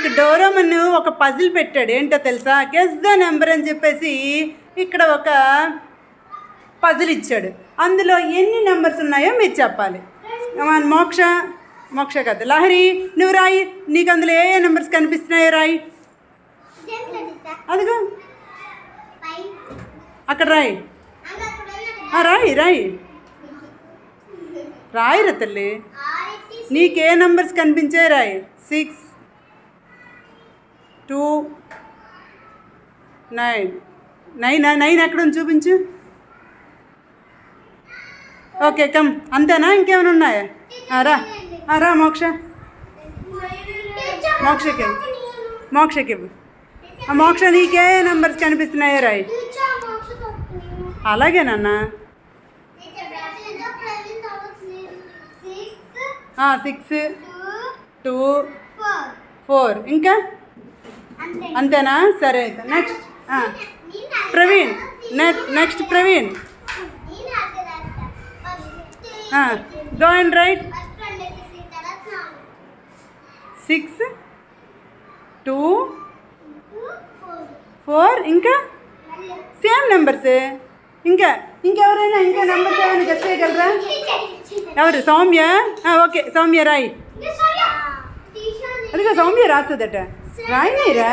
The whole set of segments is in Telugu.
నీకు డోరేమాన్ ఒక పజిల్ పెట్టాడు. ఏంటో తెలుసా? గెస్ ద నెంబర్ అని చెప్పేసి ఇక్కడ ఒక పజిల్ ఇచ్చాడు. అందులో ఎన్ని నెంబర్స్ ఉన్నాయో మీరు చెప్పాలి. మోక్ష కాదు, లహరి నువ్వు రాయి. నీకు అందులో ఏ ఏ నెంబర్స్ కనిపిస్తున్నాయో రాయి. అదిగో అక్కడ రాయి. రాయి రాయిరా తల్లి. నీకే నెంబర్స్ కనిపించాయి రాయి. 6 2 9 9 ఎక్కడ ఉంది చూపించు. Okay come. అంతేనా? ఇంకేమైనా ఉన్నాయా? రా మోక్షకి మోక్ష నీకే నెంబర్స్ కనిపిస్తున్నాయో రాయి. అలాగే నాన్న. 6 2 4 ఇంకా అంతేనా? సరే అయితే next Praveen. Next Praveen. Go and right. 6 2 4 ఇంకా సేమ్ నెంబర్స్. ఇంకెవరైనా ఇంకా నెంబర్స్ ఏమైనా గెస్ చేయగలరా? ఎవరు? సౌమ్య. ఓకే సౌమ్య రాయి. అదిగా సౌమ్య రాస్తుందట. రాయిరా.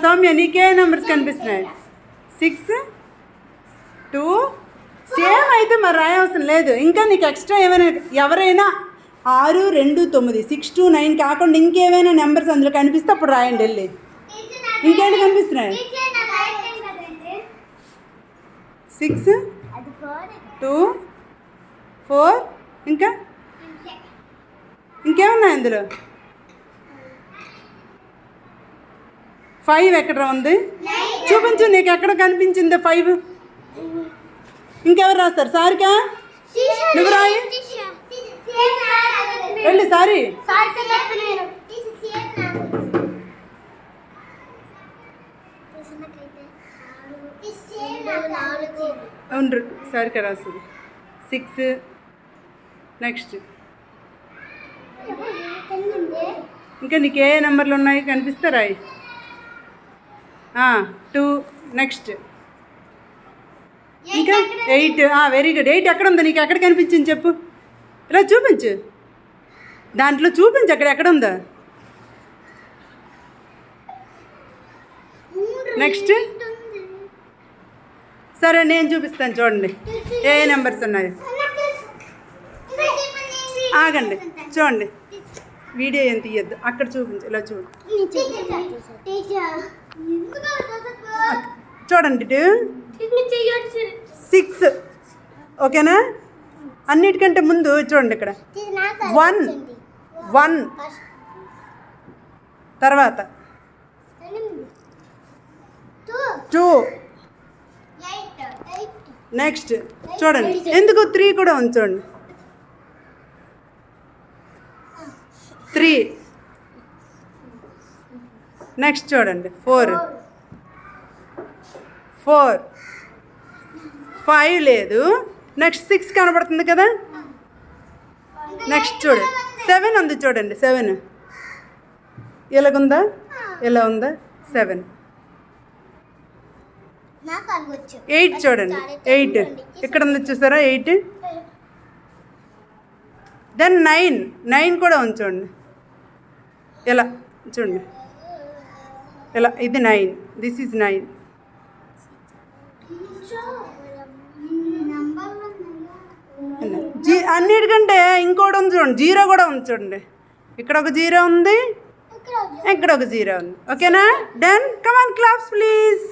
సౌమ్య నీకే నెంబర్స్ కనిపిస్తున్నాయి? 6 2 సేమ్ అయితే మరి రాయవసరం లేదు. ఇంకా నీకు ఎక్స్ట్రా ఏమైనా ఎవరైనా 6 2 9 6 2 9 కాకుండా ఇంకేమైనా నెంబర్స్ అందులో కనిపిస్తే అప్పుడు రాయండి వెళ్ళి. ఇంకేంటి కనిపిస్తున్నాయి? 6 2 4 ఇంకా ఇంకేమున్నాయి అందులో? 5 ఎక్కడ ఉంది చూపించు. నీకు ఎక్కడ కనిపించింది 5? ఇంకెవరు రాస్తారు? సారికా నువ్వు రాయి. వెళ్ళి సారీ. అవును సారికా రాస్తుంది. 6 నెక్స్ట్ ఇంకా నీకు ఏ నెంబర్లు ఉన్నాయి కనిపిస్తే రాయి. 2 నెక్స్ట్ ఇంకా 8. Very good. 8 ఎక్కడ ఉందో? నీకు ఎక్కడ కనిపించింది చెప్పు. ఇలా చూపించు. దాంట్లో చూపించు అక్కడ ఎక్కడ ఉందో. నెక్స్ట్ సరే నేను చూపిస్తాను చూడండి ఏ నెంబర్స్ ఉన్నాయో. ఆగండి చూడండి. వీడియో ఏం తీయద్దు. అక్కడ చూపించు. ఇలా చూడు. చూడండి 6 ఓకేనా? అన్నిటికంటే ముందు చూడండి ఇక్కడ 1 తర్వాత 2 నెక్స్ట్ చూడండి. ఎందుకు 3 కూడా ఉంది చూడండి. 3 నెక్స్ట్ చూడండి 4 5 లేదు. నెక్స్ట్ 6 కనబడుతుంది కదా. నెక్స్ట్ చూడండి 7 ఉంది చూడండి. 7 ఇలాగుందా? ఇలా ఉందా? 7 8 చూడండి. 8 ఇక్కడ ఉంది చూసారా? 8 దెన్ 9 కూడా ఉంది చూడండి. ఇలా చూడండి. ఇలా ఇది 9. This is 9. అన్నిటికంటే ఇంకోటి ఉంది చూడండి. 0 కూడా ఉంది చూడండి. ఇక్కడ ఒక 0 ఉంది, ఇక్కడ ఒక 0 ఉంది. ఓకేనా? Done. Come on claps please.